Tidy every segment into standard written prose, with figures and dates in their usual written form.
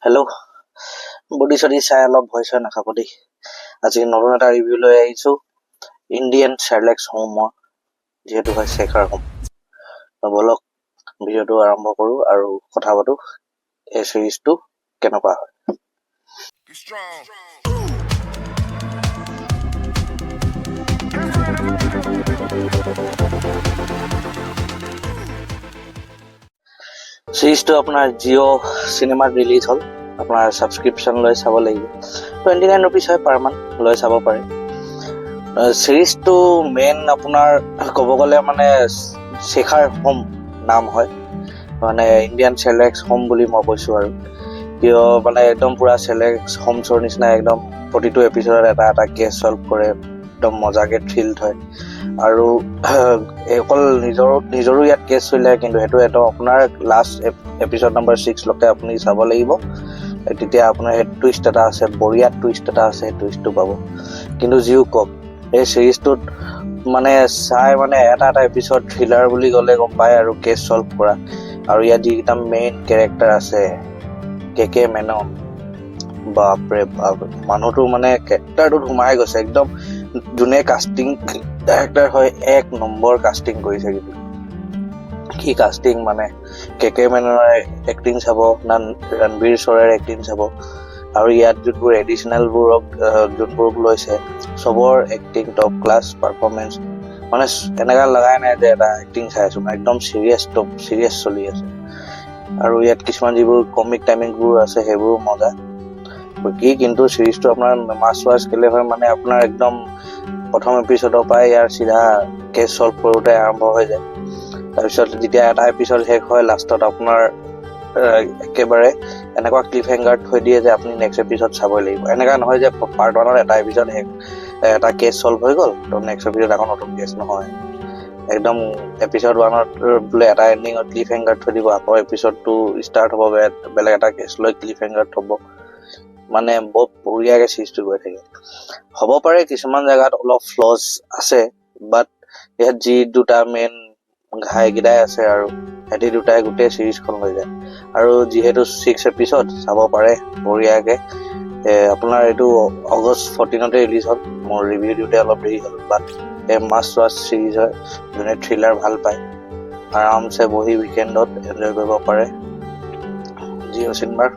Hello' body চডি চাই অলপ ভয় চয় নাখাব দেই। আজি নতুন এটা ৰিভিউ লৈ আহিছোঁ ইণ্ডিয়ান শ্বাৰ্লক হোমৰ, যিহেতু হয় শেখাৰ হোম। ব'লক ভিডিঅ'টো আৰম্ভ কৰোঁ আৰু কথা পাতোঁ এই চিৰিজটো কেনেকুৱা হয়। চিৰিজটো আপোনাৰ জিঅ' চিনেমাত ৰিলিজ হ'ল। আপোনাৰ ছাবস্ক্ৰিপশ্যন লৈ চাব লাগিব। 29 rupees হয় পাৰ মান্থ, লৈ চাব পাৰে। চিৰিজটো মেইন আপোনাৰ ক'ব গ'লে মানে শেখাৰ হোম নাম হয়, মানে ইণ্ডিয়ান শ্বাৰ্লক হোম বুলি মই কৈছোঁ। আৰু কিয় মানে একদম পুৰা শ্বাৰ্লক হোমছৰ নিচিনা একদম প্ৰতিটো এপিছডত এটা এটা কেছ চল্ভ কৰে, একদম মজাকে থ্ৰিল্ড হয়। আৰু অকল নিজৰো ইয়াত কেছ চলিলে, কিন্তু সেইটো এটা আপোনাৰ লাষ্ট এপিছড নম্বৰ 6 লৈকে আপুনি চাব লাগিব। তেতিয়া আপোনাৰ সেই টুইষ্ট এটা আছে, বঢ়িয়া টুইষ্ট এটা আছে, সেই টুইষ্টটো পাব। কিন্তু যিও কওক, এই চিৰিজটোত মানে চাই মানে এটা এটা এপিছড থ্ৰিলাৰ বুলি ক'লে গম পায় আৰু কেছ চল্ভ কৰা। আৰু ইয়াত যিকেইটা মেইন কেৰেক্টাৰ আছে, কে মেনন, বাপৰে বাপ, মানুহটো মানে কেৰেক্টাৰটোত সোমাই গৈছে একদম। যোনে কাষ্টিং ডাইৰেক্টৰ হয়, 1 নম্বৰ কাষ্টিং কৰিছে। কিন্তু কি কাষ্টিং মানে, কে মেননৰ এক্টিং চাব না, ৰণবীৰ শৰৰ এক্টিং চাব, আৰু ইয়াত যোনবোৰ এডিচনেলবোৰক যোনবোৰক লৈছে চবৰ এক্টিং টপ ক্লাছ পাৰফৰ্মেঞ্চ। মানে এনেকুৱা লগাই নাই যে এটা এক্টিং চাই আছো, মানে একদম চিৰিয়াছ চলি আছে। আৰু ইয়াত কিছুমান যিবোৰ কমিক টাইমিংবোৰ আছে সেইবোৰো মজা কি। কিন্তু চিৰিজটো আপোনাৰ মাষ্ট ৱাচ কেলে হয় মানে, আপোনাৰ একদম প্ৰথম এপিছডৰ পৰাই ইয়াৰ চিধা কেছ চল্ভ কৰোঁতে আৰম্ভ হৈ যায়। তাৰপিছত যেতিয়া এটা এপিছড শেষ হয়, লাষ্টত আপোনাৰ একেবাৰে এনেকুৱা ক্লিফ হেংগাৰ থৈ দিয়ে যে আপুনি নেক্সট এপিছড চাবই লাগিব। এনেকুৱা নহয় যে পাৰ্ট 1ত এটা এপিছড এটা কেছ চল্ভ হৈ গ'ল তো নেক্সট এপিছড আকৌ নতুন কেছ, নহয়। একদম এপিছড 1ত বোলে এটা এণ্ডিঙত ক্লিফ হেংগাৰ থৈ দিব, আকৌ এপিছডটো ষ্টাৰ্ট হ'ব বেলেগ এটা কেছ লৈ ক্লিফ হেংগাৰ থ'ব। মানে বহুত বঢ়িয়াকে চিৰিজটো গৈ থাকে। হ'ব পাৰে কিছুমান জেগাত অলপ ফ্লজ আছে, বাট ইয়াত যি দুটা মেইন ঘাইকেইটাই আছে আৰু সিহঁতি দুটাই গোটেই চিৰিজখন লৈ যায়। আৰু যিহেতু 6 এপিছড চাব পাৰে বঢ়িয়াকে। আপোনাৰ এইটো August 14তে ৰিলিজ হ'ল। মোৰ ৰিভিউ দিওঁতে অলপ দেৰি হ'ল, বাট মাষ্ট ৱাচ চিৰিজ হয়। যোনে থ্ৰিলাৰ ভাল পায় আৰামছে বহি উইকেণ্ডত এনজয় কৰিব পাৰে জিঅ' চিনেমাৰ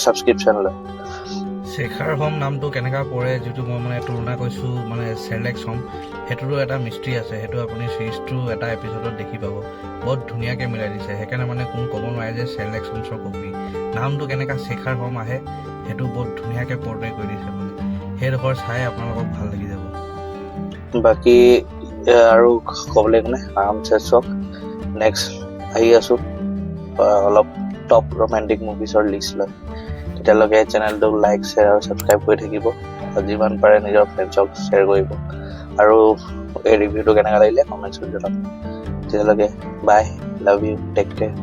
ছাবস্ক্ৰিপশ্যন লৈ। শেখাৰ হোম নামটো কেনেকুৱা পৰে, যিটো মই মানে তুলনা কৰিছোঁ মানে শ্বাৰ্লক হোম, সেইটোৰো এটা মিষ্ট্ৰি আছে। সেইটো আপুনি চিৰিজটো এটা এপিছডত দেখি পাব। বহুত ধুনীয়াকৈ মিলাই দিছে, সেইকাৰণে মানে কোনো ক'ব নোৱাৰে যে শ্বাৰ্লক হোমছৰ কপি। নামটো কেনেকুৱা শেখাৰ হোম আহে, সেইটো বহুত ধুনীয়াকৈ পৰ্ট্ৰে কৰি দিছে। মানে সেইডোখৰ চাই আপোনালোকক ভাল লাগি যাব। বাকী আৰু ক'বলৈ গ'লে আৰামছে চাওক। নেক্সট আহি আছোঁ অলপ টপ ৰোমেণ্টিক মুভিছৰ লিষ্ট লৈ। তেতিয়ালৈকে চেনেলটোক লাইক, শ্বেয়াৰ আৰু ছাবস্ক্ৰাইব কৰি থাকিব। যিমান পাৰে নিজৰ ফ্ৰেণ্ডছক শ্বেয়াৰ কৰিব। আৰু এই ৰিভিউটো কেনেকুৱা লাগিলে কমেণ্টছত জনাব। তেতিয়ালৈকে বাই, লাভ ইউ, টেক কেয়াৰ।